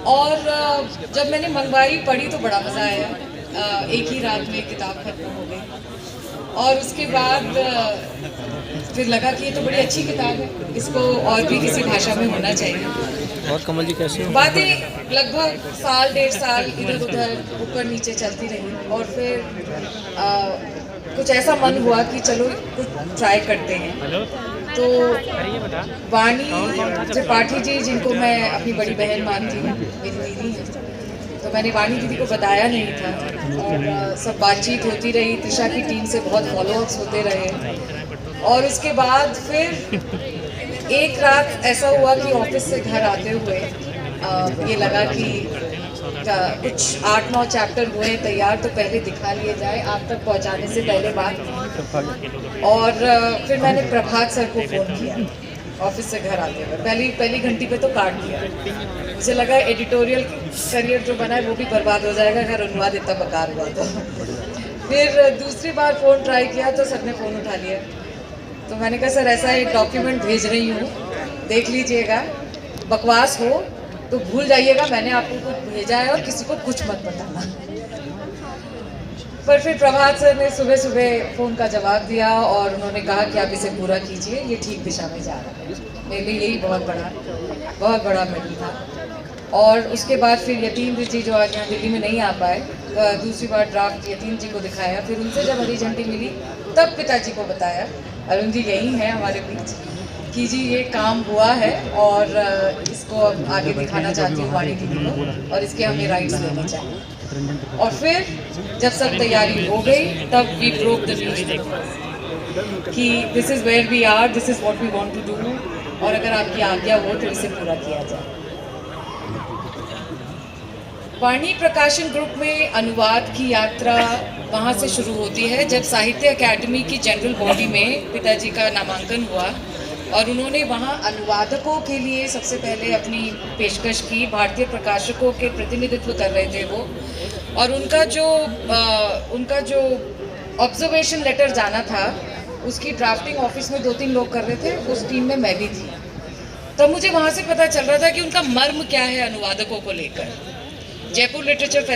और जब मैंने मंगवाई पढ़ी तो बड़ा मज़ा आया। एक ही रात में किताब खत्म हो गई और उसके बाद फिर लगा कि ये तो बड़ी अच्छी किताब है, इसको और भी किसी भाषा में होना चाहिए। और कमल जी कैसे हो? बातें लगभग साल 1.5 साल इधर उधर ऊपर नीचे चलती रही और फिर कुछ ऐसा मन हुआ कि चलो कुछ ट्राई करते हैं। तो वाणी त्रिपाठी जी, जिनको मैं अपनी बड़ी बहन मानती हूँ, मेरी दीदी है, तो मैंने वाणी दीदी को बताया नहीं था और सब बातचीत होती रही। त्रिशा की टीम से बहुत फॉलोअप्स होते रहे और उसके बाद फिर एक रात ऐसा हुआ कि ऑफिस से घर आते हुए ये लगा कि कुछ 8-9 चैप्टर हुए तैयार, तो पहले दिखा लिए जाए आप तक पहुंचाने से पहले बात। और फिर मैंने प्रभात सर को फ़ोन किया ऑफिस से घर आते हुए, पहली घंटी पे तो काट दिया। मुझे लगा एडिटोरियल करियर जो बना है वो भी बर्बाद हो जाएगा अगर अनुवाद इतना बेकार हुआ तो। फिर दूसरी बार फ़ोन ट्राई किया तो सर ने फ़ोन उठा लिया। तो मैंने कहा सर ऐसा एक डॉक्यूमेंट भेज रही हूँ, देख लीजिएगा, बकवास हो तो भूल जाइएगा मैंने आपको कुछ भेजा है और किसी को कुछ मत बताना। पर फिर प्रभात सर ने सुबह सुबह फ़ोन का जवाब दिया और उन्होंने कहा कि आप इसे पूरा कीजिए, ये ठीक दिशा में जा रहा है। मेरे लिए यही बहुत बड़ा मेडल था। और उसके बाद फिर यतीम जी जो आज यहाँ दिल्ली में नहीं आ पाए, दूसरी बार ड्राफ्ट यतीम जी को दिखाया। फिर उनसे जब हरी झंडी मिली तब पिताजी को बताया, अरुण जी यही हैं हमारे बीच, कि जी ये काम हुआ है और इसको अब आगे दिखाना चाहती हूँ वाणी दीदी को और इसके हमें राइट्स लेने चाहिए। और फिर जब सब तैयारी हो गई तब वी ब्रोक द न्यूज़ कि this is where we are, this is what we want to do और अगर आपकी आज्ञा हो तो इसे पूरा किया जाए। वाणी प्रकाशन ग्रुप में अनुवाद की यात्रा वहाँ से शुरू होती है जब साहित्य अकादमी की जनरल बॉडी में पिताजी का नामांकन हुआ और उन्होंने वहाँ अनुवादकों के लिए सबसे पहले अपनी पेशकश की। भारतीय प्रकाशकों के प्रतिनिधित्व कर रहे थे वो, और उनका जो ऑब्जर्वेशन लेटर जाना था उसकी ड्राफ्टिंग ऑफिस में 2-3 लोग कर रहे थे, उस टीम में मैं भी थी। तब मुझे वहाँ से पता चल रहा था कि उनका मर्म क्या है अनुवादकों को लेकर। जयपुर लिटरेचर